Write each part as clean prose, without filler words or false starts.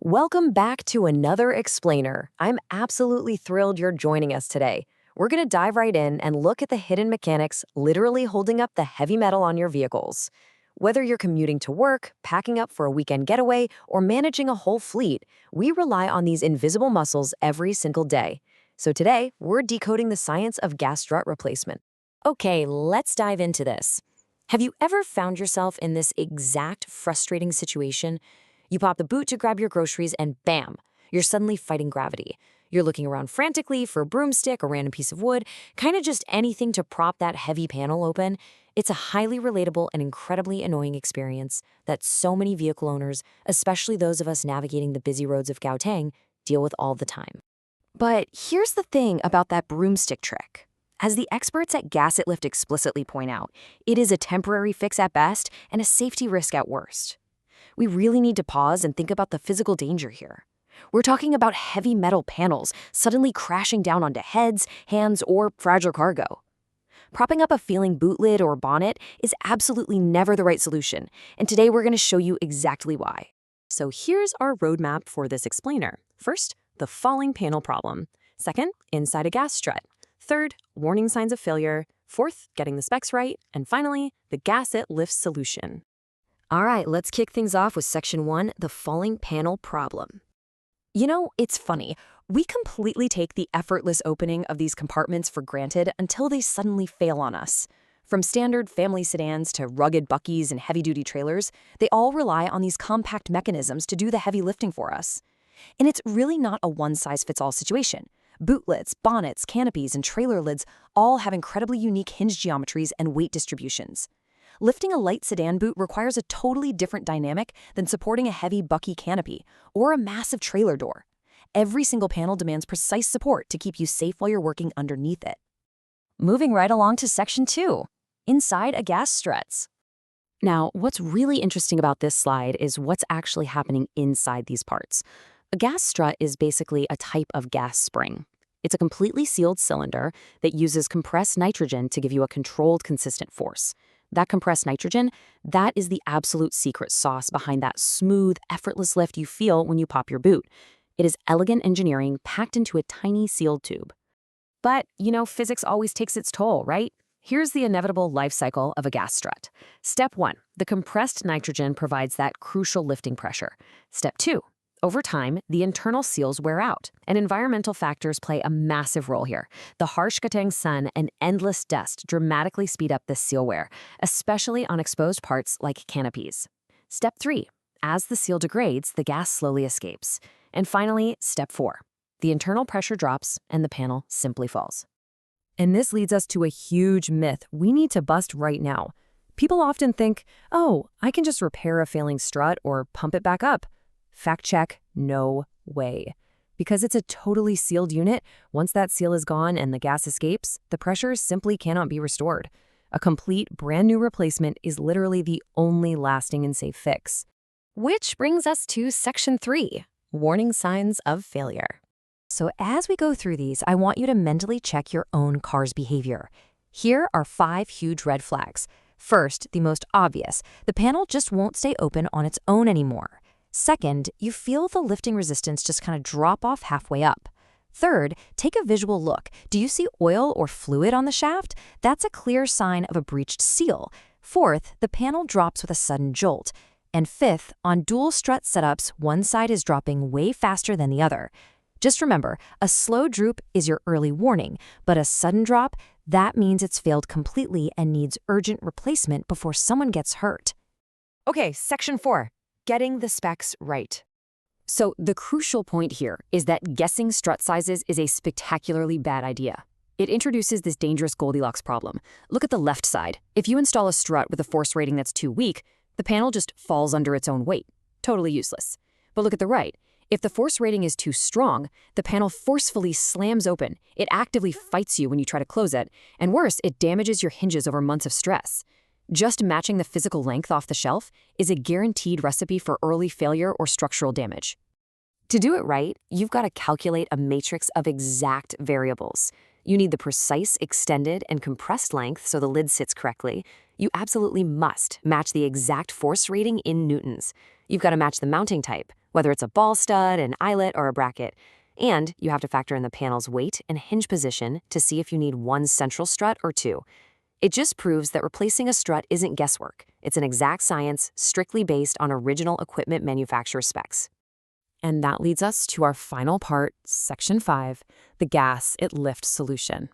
Welcome back to another Explainer. I'm absolutely thrilled you're joining us today. We're going to dive right in and look at the hidden mechanics literally holding up the heavy metal on your vehicles. Whether you're commuting to work, packing up for a weekend getaway, or managing a whole fleet, we rely on these invisible muscles every single day. So today, we're decoding the science of gas strut replacement. Okay, let's dive into this. Have you ever found yourself in this exact frustrating situation? You pop the boot to grab your groceries and bam, you're suddenly fighting gravity. You're looking around frantically for a broomstick, a random piece of wood, kind of just anything to prop that heavy panel open. It's a highly relatable and incredibly annoying experience that so many vehicle owners, especially those of us navigating the busy roads of Gauteng, deal with all the time. But here's the thing about that broomstick trick. As the experts at Gasset Lift explicitly point out, it is a temporary fix at best and a safety risk at worst. We really need to pause and think about the physical danger here. We're talking about heavy metal panels suddenly crashing down onto heads, hands, or fragile cargo. Propping up a failing boot lid or bonnet is absolutely never the right solution, and today we're going to show you exactly why. So here's our roadmap for this explainer. First, the falling panel problem. Second, inside a gas strut. Third, warning signs of failure. Fourth, getting the specs right. And finally, the Gasset Lift solution. All right, let's kick things off with Section 1, the falling panel problem. You know, it's funny. We completely take the effortless opening of these compartments for granted until they suddenly fail on us. From standard family sedans to rugged buckies and heavy-duty trailers, they all rely on these compact mechanisms to do the heavy lifting for us. And it's really not a one-size-fits-all situation. Boot lids, bonnets, canopies, and trailer lids all have incredibly unique hinge geometries and weight distributions. Lifting a light sedan boot requires a totally different dynamic than supporting a heavy bucky canopy or a massive trailer door. Every single panel demands precise support to keep you safe while you're working underneath it. Moving right along to Section 2, inside a gas struts. Now, what's really interesting about this slide is what's actually happening inside these parts. A gas strut is basically a type of gas spring. It's a completely sealed cylinder that uses compressed nitrogen to give you a controlled, consistent force. That compressed nitrogen, that is the absolute secret sauce behind that smooth, effortless lift you feel when you pop your boot. It is elegant engineering packed into a tiny sealed tube. But, you know, physics always takes its toll, right? Here's the inevitable life cycle of a gas strut. Step 1, the compressed nitrogen provides that crucial lifting pressure. Step 2, over time, the internal seals wear out, and environmental factors play a massive role here. The harsh Gauteng sun and endless dust dramatically speed up this seal wear, especially on exposed parts like canopies. Step 3, as the seal degrades, the gas slowly escapes. And finally, Step 4, the internal pressure drops and the panel simply falls. And this leads us to a huge myth we need to bust right now. People often think, oh, I can just repair a failing strut or pump it back up. Fact check, no way. Because it's a totally sealed unit, once that seal is gone and the gas escapes, the pressure simply cannot be restored. A complete, brand new replacement is literally the only lasting and safe fix. Which brings us to Section 3, warning signs of failure. So as we go through these, I want you to mentally check your own car's behavior. Here are 5 huge red flags. First, the most obvious, the panel just won't stay open on its own anymore. Second, you feel the lifting resistance just kind of drop off halfway up. Third, take a visual look. Do you see oil or fluid on the shaft? That's a clear sign of a breached seal. Fourth, the panel drops with a sudden jolt. And fifth, on dual strut setups, one side is dropping way faster than the other. Just remember, a slow droop is your early warning, but a sudden drop, that means it's failed completely and needs urgent replacement before someone gets hurt. Okay, Section 4. Getting the specs right. So the crucial point here is that guessing strut sizes is a spectacularly bad idea. It introduces this dangerous Goldilocks problem. Look at the left side. If you install a strut with a force rating that's too weak, the panel just falls under its own weight. Totally useless. But look at the right. If the force rating is too strong, the panel forcefully slams open. It actively fights you when you try to close it, and worse, it damages your hinges over months of stress. Just matching the physical length off the shelf is a guaranteed recipe for early failure or structural damage. To do it right, you've got to calculate a matrix of exact variables. You need the precise extended and compressed length so the lid sits correctly. You absolutely must match the exact force rating in newtons. You've got to match the mounting type, whether it's a ball stud, an eyelet, or a bracket. And you have to factor in the panel's weight and hinge position to see if you need one central strut or two. It just proves that replacing a strut isn't guesswork. It's an exact science, strictly based on original equipment manufacturer specs. And that leads us to our final part, Section 5, the gas-it-lift solution.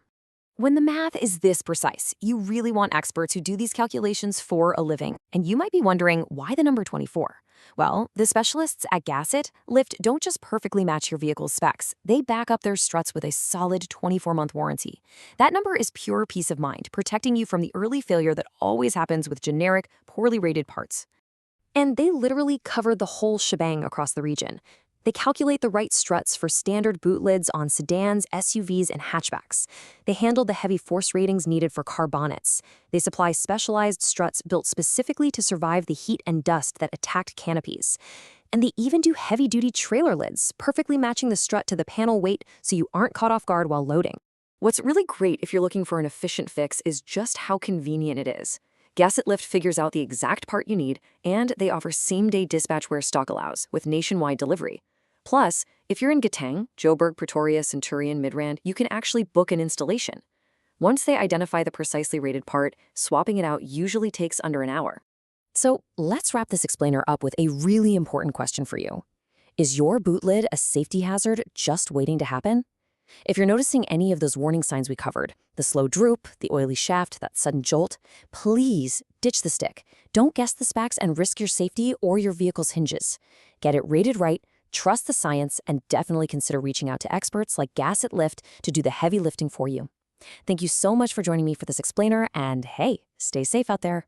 When the math is this precise, you really want experts who do these calculations for a living. And you might be wondering, why the number 24? Well, the specialists at Gasset Lift don't just perfectly match your vehicle's specs. They back up their struts with a solid 24-month warranty. That number is pure peace of mind, protecting you from the early failure that always happens with generic, poorly rated parts. And they literally cover the whole shebang across the region. They calculate the right struts for standard boot lids on sedans, SUVs, and hatchbacks. They handle the heavy force ratings needed for car bonnets. They supply specialized struts built specifically to survive the heat and dust that attacked Canopies. And they even do heavy-duty trailer lids, perfectly matching the strut to the panel weight so you aren't caught off guard while loading. What's really great if you're looking for an efficient fix is just how convenient it is. Gasset Lift figures out the exact part you need, and they offer same-day dispatch where stock allows, with nationwide delivery. Plus, if you're in Gauteng, Joburg, Pretoria, Centurion, Midrand, you can actually book an installation. Once they identify the precisely rated part, swapping it out usually takes under an hour. So let's wrap this explainer up with a really important question for you. Is your boot lid a safety hazard just waiting to happen? If you're noticing any of those warning signs we covered, the slow droop, the oily shaft, that sudden jolt, please ditch the stick. Don't guess the specs and risk your safety or your vehicle's hinges. Get it rated right, trust the science, and definitely consider reaching out to experts like Gasset Lift to do the heavy lifting for you. Thank you so much for joining me for this explainer, and hey, stay safe out there.